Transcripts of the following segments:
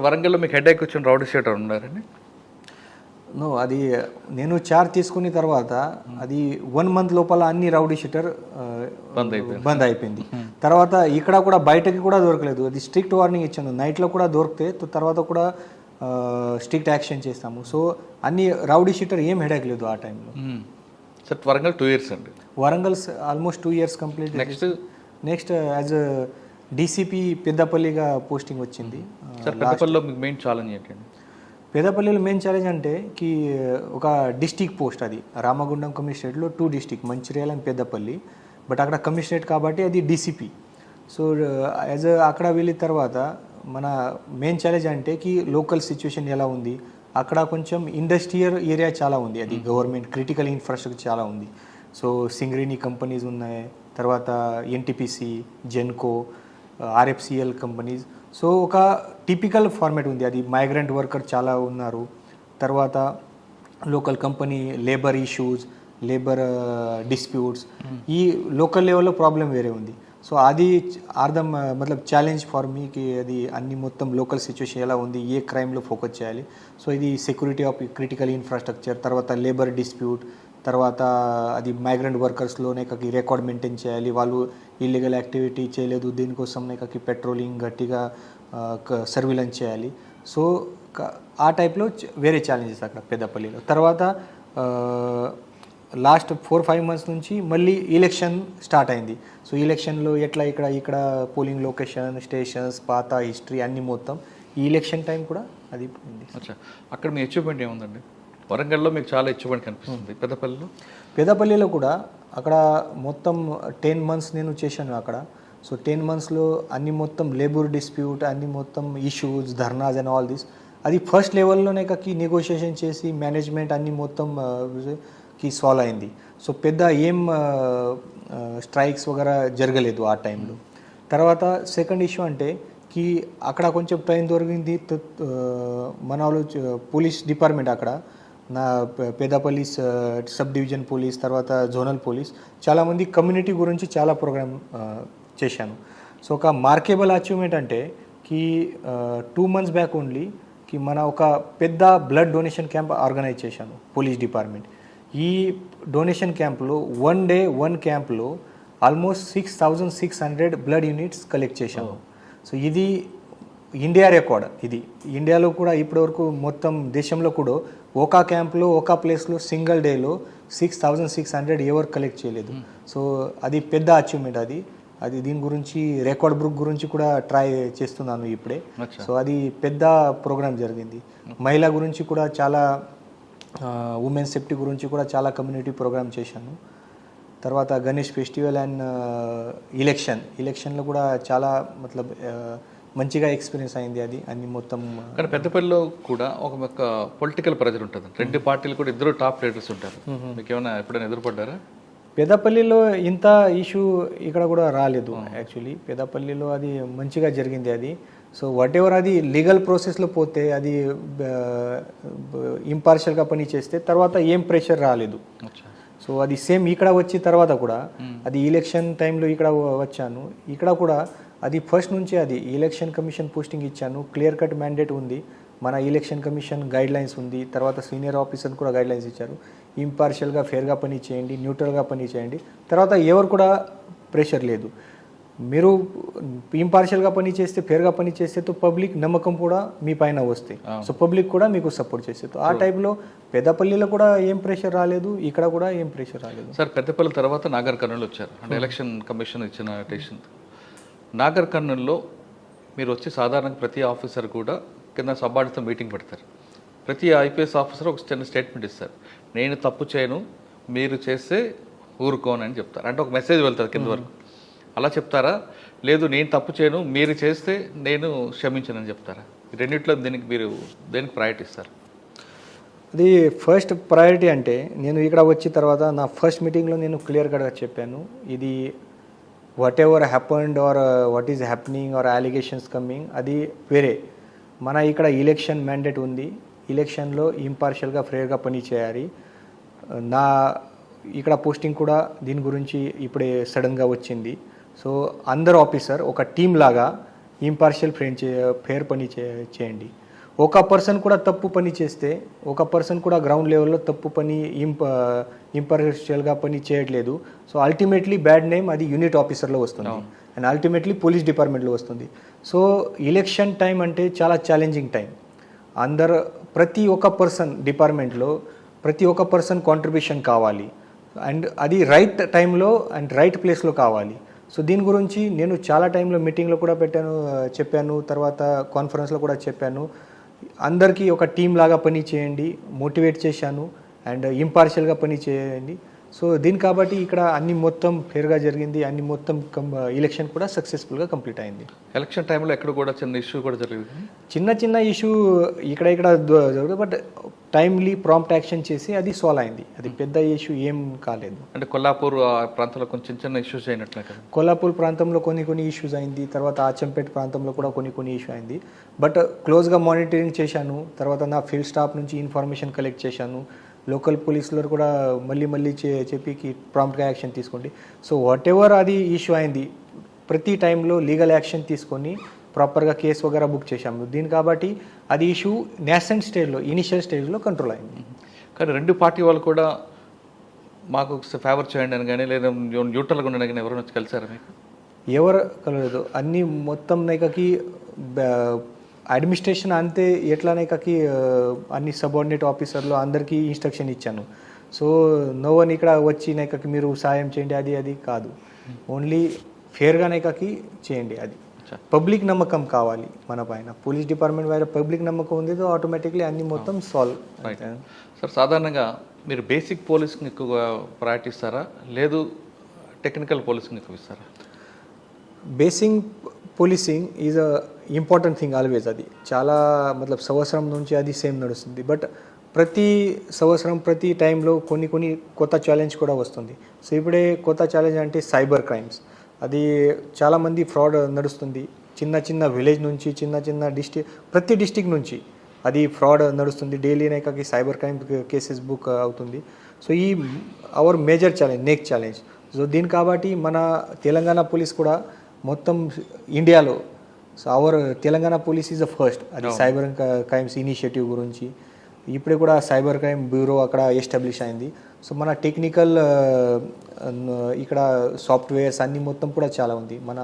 వరంగల్లో మీకు హెడేక్ వచ్చిన రౌడీ షీటర్ ఉన్నారండి? నో, అది నేను చార్జ్ తీసుకున్న తర్వాత అది 1 month లోపల అన్ని రౌడీ షీటర్ బంద్ అయిపోయింది. తర్వాత ఇక్కడ కూడా బయటకి కూడా దొరకలేదు. అది స్ట్రిక్ట్ వార్నింగ్ ఇచ్చాను, నైట్లో కూడా దొరికితే తర్వాత కూడా స్ట్రిక్ట్ యాక్షన్ చేస్తాము. సో అన్ని రౌడీ షీటర్ ఏం హెడేక్ లేదు ఆ టైంలో. సార్ వరంగల్ 2 years అండి. Warangal almost 2 years complete. Next as DCP పెద్దపల్లిగా పోస్టింగ్ వచ్చింది. సార్ పెద్దపల్లిలో మీకు మెయిన్ ఛాలెంజ్ ఏంటండి? పెద్దపల్లిలో మెయిన్ ఛాలెంజ్ అంటే కి ఒక డిస్టిక్ పోస్ట్, అది రామగుండం కమిషనరేట్లో 2 districts, Mancherial and Peddapalli. But అక్కడ కమిషనరేట్ కాబట్టి అది డీసీపీ. సో యాజ్ అక్కడ వెళ్ళిన తర్వాత మన మెయిన్ ఛాలెంజ్ అంటే కి లోకల్ సిచ్యువేషన్ ఎలా ఉంది, అక్కడ కొంచెం ఇండస్ట్రియల్ ఏరియా చాలా ఉంది, అది గవర్నమెంట్ క్రిటికల్ ఇన్ఫ్రాస్ట్రక్చర్ చాలా ఉంది. సో సింగరేణి కంపెనీస్ ఉన్నాయి, తర్వాత NTPC, Genco, RFCL companies. So ఒక టిపికల్ ఫార్మేట్ ఉంది, అది మైగ్రెంట్ వర్కర్ చాలా ఉన్నారు. తర్వాత local company labour issues, labour disputes, ఈ లోకల్ లెవెల్లో ప్రాబ్లం వేరే ఉంది. సో అది అర్థం మతలబ్ ఛాలెంజ్ ఫర్ మీకి, అది అన్ని మొత్తం లోకల్ సిచ్యువేషన్ ఎలా ఉంది, ఏ క్రైమ్లో ఫోకస్ చేయాలి. సో ఇది సెక్యూరిటీ ఆఫ్ క్రిటికల్ ఇన్ఫ్రాస్ట్రక్చర్, తర్వాత లేబర్ డిస్ప్యూట్, తర్వాత అది మైగ్రెంట్ వర్కర్స్లోనే కాకి రికార్డ్ మెయింటైన్ చేయాలి, వాళ్ళు ఇల్లీగల్ యాక్టివిటీ చేయలేదు దీనికోసంనే కాకి పెట్రోలింగ్ గట్టిగా సర్విలెన్స్ చేయాలి. సో ఆ టైప్లో వేరే ఛాలెంజెస్ అక్కడ పెద్దపల్లిలో. తర్వాత లాస్ట్ 4-5 months నుంచి మళ్ళీ ఎలక్షన్ స్టార్ట్ అయింది. సో ఎలక్షన్లో ఎట్లా ఇక్కడ పోలింగ్ లొకేషన్, స్టేషన్స్, పాత హిస్టరీ అన్నీ మొత్తం ఈ ఎలక్షన్ టైం కూడా అది ఉంది. అచ్చా, అక్కడ మీ అచీవ్మెంట్ ఏముందండి? వరంగల్లో మీకు చాలా అచీవ్మెంట్ కనిపిస్తుంది. పెద్దపల్లిలో కూడా అక్కడ మొత్తం 10 months నేను చేశాను అక్కడ. సో 10 monthsలో అన్ని మొత్తం లేబర్ డిస్ప్యూట్, అన్ని మొత్తం issues, dharnas and all this, అది ఫస్ట్ లెవెల్లోనే కాకి నెగోషియేషన్ చేసి మేనేజ్మెంట్ అన్ని మొత్తం కి సాల్వ్ అయింది. సో పెద్ద ఏం స్ట్రైక్స్ వగేరా జరగలేదు ఆ టైంలో. తర్వాత సెకండ్ ఇష్యూ అంటే కి అక్కడ కొంచెం టైం దొరికింది, మన వాళ్ళు పోలీస్ డిపార్ట్మెంట్ అక్కడ నా పెద్దపల్లి సబ్ డివిజన్ పోలీస్, తర్వాత జోనల్ పోలీస్, చాలామంది కమ్యూనిటీ గురించి చాలా ప్రోగ్రామ్ చేశాను. సో ఒక మార్కేబుల్ అచీవ్మెంట్ అంటే కి 2 months బ్యాక్ ఓన్లీ కి మన ఒక పెద్ద బ్లడ్ డొనేషన్ క్యాంప్ ఆర్గనైజ్ చేశాను పోలీస్ డిపార్ట్మెంట్. ఈ డొనేషన్ క్యాంప్లో 1 day 1 క్యాంప్లో ఆల్మోస్ట్ 6,600 బ్లడ్ యూనిట్స్ కలెక్ట్ చేశాము. సో ఇది ఇండియా రికార్డ్. ఇది ఇండియాలో కూడా ఇప్పటివరకు మొత్తం దేశంలో కూడా ఒక క్యాంప్లో ఒక ప్లేస్లో సింగిల్ డేలో 6,600 ఎవరు కలెక్ట్ చేయలేదు. సో అది పెద్ద అచీవ్మెంట్. అది దీని గురించి రికార్డ్ బుక్ గురించి కూడా ట్రై చేస్తున్నాను ఇప్పుడే. సో అది పెద్ద ప్రోగ్రామ్ జరిగింది. మహిళా గురించి కూడా చాలా, ఉమెన్ సేఫ్టీ గురించి కూడా చాలా ప్రోగ్రామ్ చేశాను. తర్వాత గణేష్ ఫెస్టివల్ అండ్ ఎలక్షన్లో కూడా చాలా మతలబ్ మంచిగా ఎక్స్పీరియన్స్ అయింది. అది అన్ని మొత్తం. కానీ పెద్దపల్లిలో కూడా ఒక పొలిటికల్ ప్రెజర్ ఉంటుంది. 2 parties కూడా ఇద్దరు టాప్ లీడర్స్ ఉంటారు. మీకు ఏమైనా ఎప్పుడైనా ఎదురుపడ్డారా? పెద్దపల్లిలో ఇంత ఇష్యూ ఇక్కడ కూడా రాలేదు యాక్చువల్లీ. పెద్దపల్లిలో అది మంచిగా జరిగింది అది. సో వాట్ ఎవర్ అది లీగల్ ప్రాసెస్లో పోతే, అది ఇంపార్షియల్గా పని చేస్తే తర్వాత ఏం ప్రెషర్ రాలేదు. సో అది సేమ్ ఇక్కడ వచ్చి తర్వాత కూడా అది ఎలక్షన్ టైంలో ఇక్కడ వచ్చాను. ఇక్కడ కూడా అది ఫస్ట్ నుంచి అది ఎలక్షన్ కమిషన్ పోస్టింగ్ ఇచ్చాను, క్లియర్ కట్ మ్యాండేట్ ఉంది, మన ఎలక్షన్ కమిషన్ గైడ్ లైన్స్ ఉంది, తర్వాత సీనియర్ ఆఫీసర్ కూడా గైడ్ లైన్స్ ఇచ్చారు, ఇంపార్షియల్గా ఫేర్గా పని చేయండి, న్యూట్రల్గా పని చేయండి. తర్వాత ఎవరు కూడా ప్రెషర్ లేదు. మీరు ఇంపార్షియల్గా పని చేస్తే, ఫేర్గా పని చేస్తే తో పబ్లిక్ నమ్మకం కూడా మీ పైన వస్తాయి. సో పబ్లిక్ కూడా మీకు సపోర్ట్ చేస్తే, ఆ టైప్లో పెద్దపల్లిలో కూడా ఏం ప్రెషర్ రాలేదు, ఇక్కడ కూడా ఏం ప్రెషర్ రాలేదు. సార్ పెద్దపల్లి తర్వాత నాగర్ కర్నూలు వచ్చారు, అంటే ఎలక్షన్ కమిషన్ ఇచ్చిన టెన్షన్. నాగర్ కర్నూలులో మీరు వచ్చి సాధారణంగా ప్రతి ఆఫీసర్ కూడా కింద సబార్డితో మీటింగ్ పెడతారు. ప్రతి ఐపీఎస్ ఆఫీసర్ ఒక చిన్న స్టేట్మెంట్ ఇస్తారు, నేను తప్పు చేయను, మీరు చేస్తే ఊరుకోనని చెప్తారు. అంటే ఒక మెసేజ్ వెళ్తుంది కింద వరకు. అలా చెప్తారా? లేదు నేను తప్పు చేయను, మీరు చేస్తే నేను క్షమించనని చెప్తారా? రెండిట్లో మీరు దేనికి ప్రయారిటీ ఇస్తారు? అది ఫస్ట్ ప్రయారిటీ అంటే నేను ఇక్కడ వచ్చిన తర్వాత నా ఫస్ట్ మీటింగ్లో నేను క్లియర్ కట్గా చెప్పాను, ఇది whatever happened or what is happening or allegations coming, అది వేరే. మన ఇక్కడ ఎలక్షన్ మ్యాండేట్ ఉంది, ఎలక్షన్లో ఇంపార్షియల్గా ఫేర్గా పని చేయాలి. నా ఇక్కడ పోస్టింగ్ కూడా దీని గురించి ఇప్పుడే సడన్గా వచ్చింది. సో అందరు ఆఫీసర్ ఒక టీమ్ లాగా ఇంపార్షియల్ ఫేర్ పని చేయండి. ఒక పర్సన్ కూడా తప్పు పని చేస్తే, ఒక పర్సన్ కూడా గ్రౌండ్ లెవెల్లో తప్పు పని ఇంపార్షియల్గా పని చేయట్లేదు. సో అల్టిమేట్లీ బ్యాడ్ నేమ్ అది యూనిట్ ఆఫీసర్లో వస్తుంది అండ్ అల్టిమేట్లీ పోలీస్ డిపార్ట్మెంట్లో వస్తుంది. సో ఎలక్షన్ టైం అంటే చాలా ఛాలెంజింగ్ టైం. ప్రతి ఒక్క పర్సన్ డిపార్ట్మెంట్లో ప్రతి ఒక్క పర్సన్ కాంట్రిబ్యూషన్ కావాలి అండ్ అది రైట్ టైంలో అండ్ రైట్ ప్లేస్లో కావాలి. సో దీని గురించి నేను చాలా టైంలో మీటింగ్లో కూడా చెప్పాను, తర్వాత కాన్ఫరెన్స్లో కూడా చెప్పాను. అందరికీ ఒక టీం లాగా పని చేయండి, మోటివేట్ చేశాను అండ్ ఇంపార్షియల్గా పని చేయండి. సో దీని కాబట్టి ఇక్కడ అన్ని మొత్తం ఫేర్గా జరిగింది, అన్ని మొత్తం ఎలక్షన్ కూడా సక్సెస్ఫుల్గా కంప్లీట్ అయింది. ఎలక్షన్ టైంలో ఎక్కడ కూడా చిన్న ఇష్యూ కూడా జరిగింది, చిన్న ఇష్యూ ఇక్కడ జరుగుతుంది, బట్ టైమ్లీ ప్రాంప్ట్ యాక్షన్ చేసి అది సాల్వ్ అయింది. అది పెద్ద ఇష్యూ ఏం కాలేదు. అంటే కొల్లాపూర్ ఆ ప్రాంతంలో కొంచెం చిన్న ఇష్యూస్ అయినట్లే కదా. కొల్లాపూర్ ప్రాంతంలో కొన్ని ఇష్యూస్ అయింది, తర్వాత ఆచంపేట ప్రాంతంలో కూడా కొన్ని ఇష్యూ అయింది. బట్ క్లోజ్గా మానిటరింగ్ చేశాను, తర్వాత నా ఫీల్డ్ స్టాఫ్ నుంచి ఇన్ఫర్మేషన్ కలెక్ట్ చేశాను. లోకల్ పోలీసులు కూడా మళ్ళీ చెప్పి ప్రాంప్ట్గా యాక్షన్ తీసుకోండి. సో వాట్ ఎవర్ అది ఇష్యూ అయింది, ప్రతి టైంలో లీగల్ యాక్షన్ తీసుకొని ప్రాపర్గా కేసు వగేరా బుక్ చేశాము. దీని కాబట్టి అది ఇష్యూ నేషనల్ స్టేజ్లో ఇనిషియల్ స్టేజ్లో కంట్రోల్ అయింది. కానీ రెండు పార్టీ వాళ్ళు కూడా మాకు ఫేవర్ చేయండి అని కానీ లేదా న్యూట్రల్గా ఉండని కానీ ఎవరైనా వచ్చి కలిసారా మీకు? ఎవరు కలలేదు. అన్నీ మొత్తం నైకకి అడ్మినిస్ట్రేషన్ అంతే ఎట్లా నైకకి అన్ని సబార్డినేట్ ఆఫీసర్లు అందరికీ ఇన్స్ట్రక్షన్ ఇచ్చాను. సో నో వన్ ఇక్కడ వచ్చి నైకకి మీరు సాయం చేయండి అది కాదు, ఓన్లీ ఫేర్గా నైకకి చేయండి. అది పబ్లిక్ నమ్మకం కావాలి మన పైన, పోలీస్ డిపార్ట్మెంట్ పైన పబ్లిక్ నమ్మకం ఉంది, ఆటోమేటిక్లీ అన్ని మొత్తం సాల్వ్. సార్ సాధారణంగా మీరు బేసిక్ పోలీసింగ్ ఎక్కువగా ప్రయారిటీ ఇస్తారా లేదు టెక్నికల్ పోలీసింగ్ ఎక్కువ ఇస్తారా? Basic policing is a important thing always. అది చాలా సంవత్సరం నుంచి అది సేమ్ నడుస్తుంది. బట్ ప్రతి సంవత్సరం ప్రతి టైంలో కొన్ని కొత్త ఛాలెంజ్ కూడా వస్తుంది. సో ఇప్పుడే కొత్త ఛాలెంజ్ అంటే సైబర్ క్రైమ్స్. అది చాలామంది ఫ్రాడ్ నడుస్తుంది. చిన్న విలేజ్ నుంచి చిన్న ప్రతి డిస్టిక్ నుంచి అది ఫ్రాడ్ నడుస్తుంది. డైలీ నైకాకి సైబర్ క్రైమ్ కేసెస్ బుక్ అవుతుంది. సో ఈ అవర్ మేజర్ ఛాలెంజ్. సో దీని కాబట్టి మన తెలంగాణ పోలీస్ కూడా మొత్తం ఇండియాలో, so our Telangana police is the first అది సైబర్ క్రైమ్స్ ఇనిషియేటివ్ గురించి. ఇప్పుడే కూడా సైబర్ క్రైమ్ బ్యూరో అక్కడ ఎస్టాబ్లిష్ అయింది. సో మన టెక్నికల్ ఇక్కడ సాఫ్ట్వేర్స్ అన్ని మొత్తం కూడా చాలా ఉంది. మన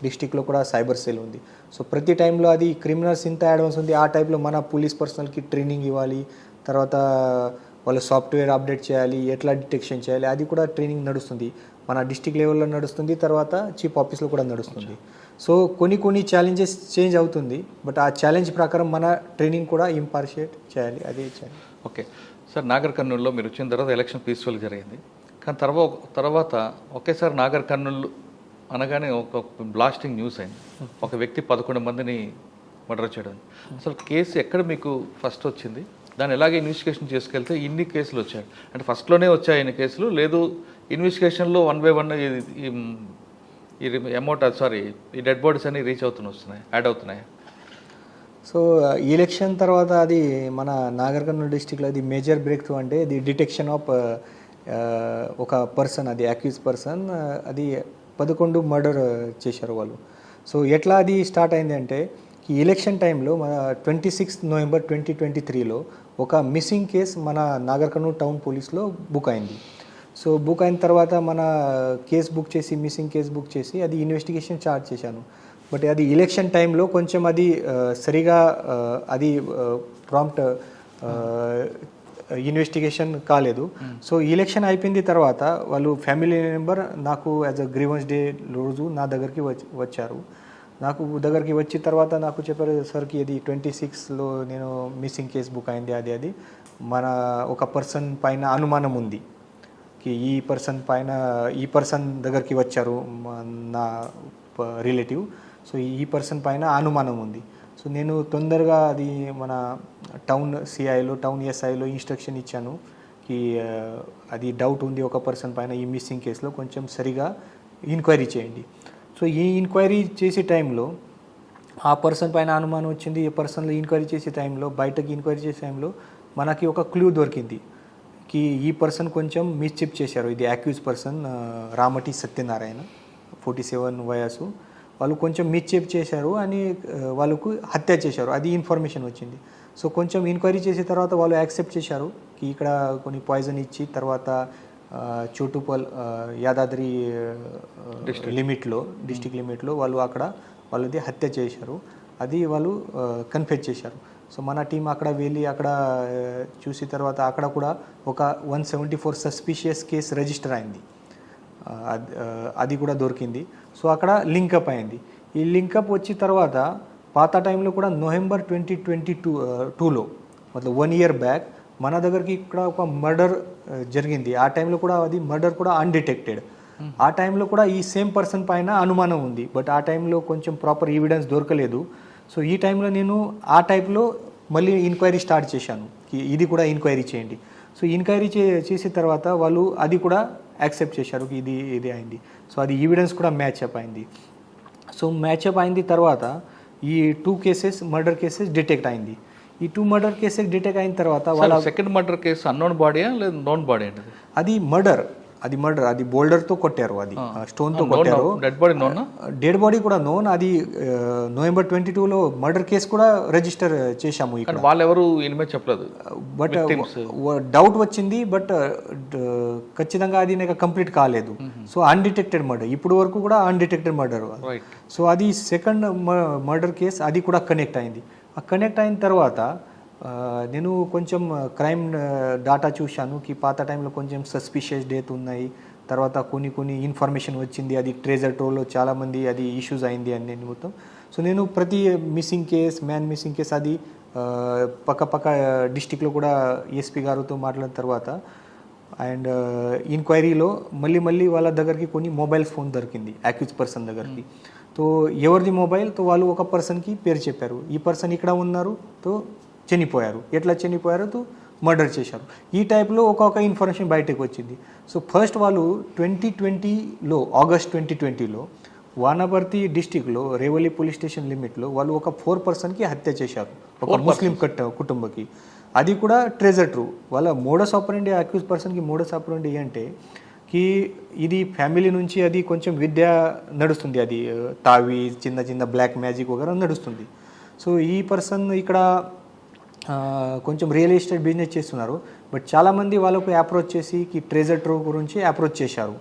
డిస్టిక్లో కూడా సైబర్ సెల్ ఉంది. సో ప్రతి టైంలో అది క్రిమినల్స్ ఇంత అడ్వాన్స్ ఉంది, ఆ టైంలో మన పోలీస్ పర్సనల్కి ట్రైనింగ్ ఇవ్వాలి, తర్వాత వాళ్ళ సాఫ్ట్వేర్ అప్డేట్ చేయాలి, ఎట్లా డిటెక్షన్ చేయాలి, అది కూడా ట్రైనింగ్ నడుస్తుంది. మన డిస్టిక్ లెవెల్లో నడుస్తుంది, తర్వాత చీఫ్ ఆఫీస్లో కూడా నడుస్తుంది. సో కొన్ని ఛాలెంజెస్ చేంజ్ అవుతుంది, బట్ ఆ ఛాలెంజ్ ప్రకారం మన ట్రైనింగ్ కూడా ఇంపార్షియేట్ చేయాలి, అదే చేయాలి. ఓకే సార్, నాగర్ కర్నూలులో మీరు వచ్చిన తర్వాత ఎలక్షన్ పీస్ఫుల్ జరిగింది. కానీ తర్వాత ఒకేసారి నాగర్ కర్నూలు అనగానే ఒక బ్లాస్టింగ్ న్యూస్ అయింది. ఒక వ్యక్తి 11 మందిని మర్డర్ చేయడం. అసలు కేసు ఎక్కడ మీకు ఫస్ట్ వచ్చింది, దాన్ని ఎలాగే ఇన్వెస్టిగేషన్ చేసుకెళ్తే ఇన్ని కేసులు వచ్చాయి? అంటే ఫస్ట్లోనే వచ్చాయి ఇన్ని కేసులు, లేదు ఇన్వెస్టిగేషన్లో 1 by 1 ఈ డెడ్ బాడీస్ అన్ని వస్తున్నాయి, యాడ్ అవుతున్నాయి? సో ఎలక్షన్ తర్వాత అది మన నాగర్ కర్నూలు డిస్టిక్లో అది మేజర్ బ్రేక్ త్రూ అంటే ది డిటెక్షన్ ఆఫ్ ఒక పర్సన్, అది అక్యూజ్ పర్సన్, అది 11 మర్డర్ చేశారు వాళ్ళు. సో ఎట్లా అది స్టార్ట్ అయింది అంటే ఈ ఎలక్షన్ టైంలో మన 26 నవంబర్ 2023లో ఒక మిస్సింగ్ కేసు మన నాగర్ కర్నూలు టౌన్ పోలీస్లో బుక్ అయింది. సో బుక్ అయిన తర్వాత మన కేసు బుక్ చేసి మిస్సింగ్ కేసు బుక్ చేసి అది ఇన్వెస్టిగేషన్ స్టార్ట్ చేశాను. బట్ అది ఎలక్షన్ టైంలో కొంచెం అది సరిగా అది ప్రాంప్ట్ ఇన్వెస్టిగేషన్ కాలేదు. సో ఎలక్షన్ అయిపోయింది తర్వాత వాళ్ళు ఫ్యామిలీ మెంబర్ నాకు యాజ్ అ గ్రీవెన్స్ డే రోజు నా దగ్గరికి వచ్చారు. నాకు దగ్గరికి వచ్చిన తర్వాత నాకు చెప్పారు, సార్కి ఇది 26లో నేను మిస్సింగ్ కేసు బుక్ అయింది, అది మన ఒక పర్సన్ పైన అనుమానం ఉంది, ఈ పర్సన్ దగ్గరికి వచ్చారు నా రిలేటివ్, సో ఈ పర్సన్ పైన అనుమానం ఉంది. సో నేను తొందరగా అది మన టౌన్ ఎస్ఐలో ఇన్స్ట్రక్షన్ ఇచ్చాను కి అది డౌట్ ఉంది ఒక పర్సన్ పైన ఈ మిస్సింగ్ కేసులో, కొంచెం సరిగా ఎంక్వైరీ చేయండి. సో ఈ ఎంక్వైరీ చేసే టైంలో ఆ పర్సన్ పైన అనుమానం వచ్చింది. ఈ పర్సన్లో ఎంక్వైరీ చేసే టైంలో మనకి ఒక క్లూ దొరికింది కి ఈ పర్సన్ కొంచెం మిస్చిప్ చేశారు. ఇది అక్యూజ్ పర్సన్ రామటి సత్యనారాయణ, 47 వయసు. వాళ్ళు కొంచెం మిస్చేప్ చేశారు అని వాళ్ళకు హత్య చేశారు, అది ఇన్ఫర్మేషన్ వచ్చింది. సో కొంచెం ఎంక్వైరీ చేసిన తర్వాత వాళ్ళు యాక్సెప్ట్ చేశారు కి ఇక్కడ కొన్ని పాయిజన్ ఇచ్చి తర్వాత చోటుపల్ యాదాద్రి లిమిట్లో డిస్టిక్ లిమిట్లో వాళ్ళు అక్కడ వాళ్ళది హత్య చేశారు, అది వాళ్ళు కన్ఫెస్ చేశారు. సో మన టీం అక్కడ వెళ్ళి అక్కడ చూసిన తర్వాత అక్కడ కూడా ఒక 174 సస్పిషియస్ కేసు రిజిస్టర్ అయింది, అది కూడా దొరికింది. సో అక్కడ లింకప్ అయింది. ఈ లింకప్ వచ్చిన తర్వాత పాత టైంలో కూడా నవంబర్ 2022లో మతలబ్ 1 year బ్యాక్ మన దగ్గరికి ఇక్కడ ఒక మర్డర్ జరిగింది. ఆ టైంలో కూడా అది మర్డర్ కూడా అన్డిటెక్టెడ్. ఆ టైంలో కూడా ఈ సేమ్ పర్సన్ పైన అనుమానం ఉంది, బట్ ఆ టైంలో కొంచెం ప్రాపర్ ఎవిడెన్స్ దొరకలేదు. సో ఈ టైంలో నేను ఆ టైప్లో మళ్ళీ ఎంక్వైరీ స్టార్ట్ చేశాను, ఇది కూడా ఎంక్వైరీ చేయండి. సో ఎంక్వైరీ చేసిన తర్వాత వాళ్ళు అది కూడా యాక్సెప్ట్ చేశారు, ఇది అయింది. సో అది ఎవిడెన్స్ కూడా మ్యాచ్అప్ అయింది. సో మ్యాచ్అప్ అయింది తర్వాత ఈ 2 కేసెస్ మర్డర్ కేసెస్ డిటెక్ట్ అయింది. ఈ 2 మర్డర్ కేసెస్ డిటెక్ట్ అయిన తర్వాత వాళ్ళ సెకండ్ మర్డర్ కేసు అన్నోన్ బాడీయా లేదా నోన్ బాడీ అండి? అది మర్డర్, అది బోల్డర్తో కొట్టారు, అది స్టోన్తో కొట్టారు. Dead body known, dead body కూడా నోన్. అది నవంబర్ 22లో మర్డర్ కేసు కూడా రిజిస్టర్ చేశాము ఇక్కడ. వాళ్ళు ఎవరు ఇనిమే చెప్పలేదు, బట్ డౌట్ వచ్చింది, బట్ ఖచ్చితంగా అది నాకు కంప్లీట్ కాలేదు. సో అన్డిటెక్టెడ్ మర్డర్, ఇప్పుడు వరకు కూడా అన్డిటెక్టెడ్ మర్డర్. సో అది సెకండ్ మర్డర్ కేసు, అది కూడా కనెక్ట్ అయింది. ఆ కనెక్ట్ అయిన తర్వాత నేను కొంచెం క్రైమ్ డాటా చూశాను కి పాత టైంలో కొంచెం సస్పిషియస్ డెత్ ఉన్నాయి, తర్వాత కొన్ని ఇన్ఫర్మేషన్ వచ్చింది, అది ట్రేజర్ ట్రోల్లో చాలామంది అది ఇష్యూస్ అయింది అని నేను మొత్తం. సో నేను ప్రతి missing case, man missing case అది పక్క డిస్టిక్లో కూడా ఎస్పీ గారితో మాట్లాడిన తర్వాత అండ్ ఎంక్వైరీలో మళ్ళీ వాళ్ళ దగ్గరికి కొన్ని మొబైల్ ఫోన్ దొరికింది అక్యూజ్ పర్సన్ దగ్గరికి. తో ఎవరిది మొబైల్, తో వాళ్ళు ఒక పర్సన్కి పేరు చెప్పారు, ఈ పర్సన్ ఇక్కడ ఉన్నారు, తో చనిపోయారు, ఎట్లా చనిపోయారు, తో మర్డర్ చేశారు. ఈ టైప్లో ఒక్కొక్క ఇన్ఫర్మేషన్ బయటకు వచ్చింది. సో ఫస్ట్ వాళ్ళు 2020లో ఆగస్ట్ 2020లో వానపర్తి డిస్టిక్లో రేవలి పోలీస్ స్టేషన్ లిమిట్లో వాళ్ళు ఒక 4 పర్సన్కి హత్య చేశారు, ఒక ముస్లిం కుటుంబకి. అది కూడా ట్రెజర్ ట్రూ. వాళ్ళ మోడస్ ఆపరెండి, అక్యూజ్ పర్సన్కి మోడస్ ఆపరెండి అంటే కి ఇది ఫ్యామిలీ నుంచి అది కొంచెం విద్య నడుస్తుంది, అది తావి చిన్న బ్లాక్ మ్యాజిక్ వగేరా నడుస్తుంది. సో ఈ పర్సన్ ఇక్కడ కొంచెం రియల్ ఎస్టేట్ బిజినెస్ చేస్తున్నారు, బట్ చాలామంది వాళ్ళకు అప్రోచ్ చేసి ట్రెజర్ ట్రూ గురించి అప్రోచ్ చేశారు.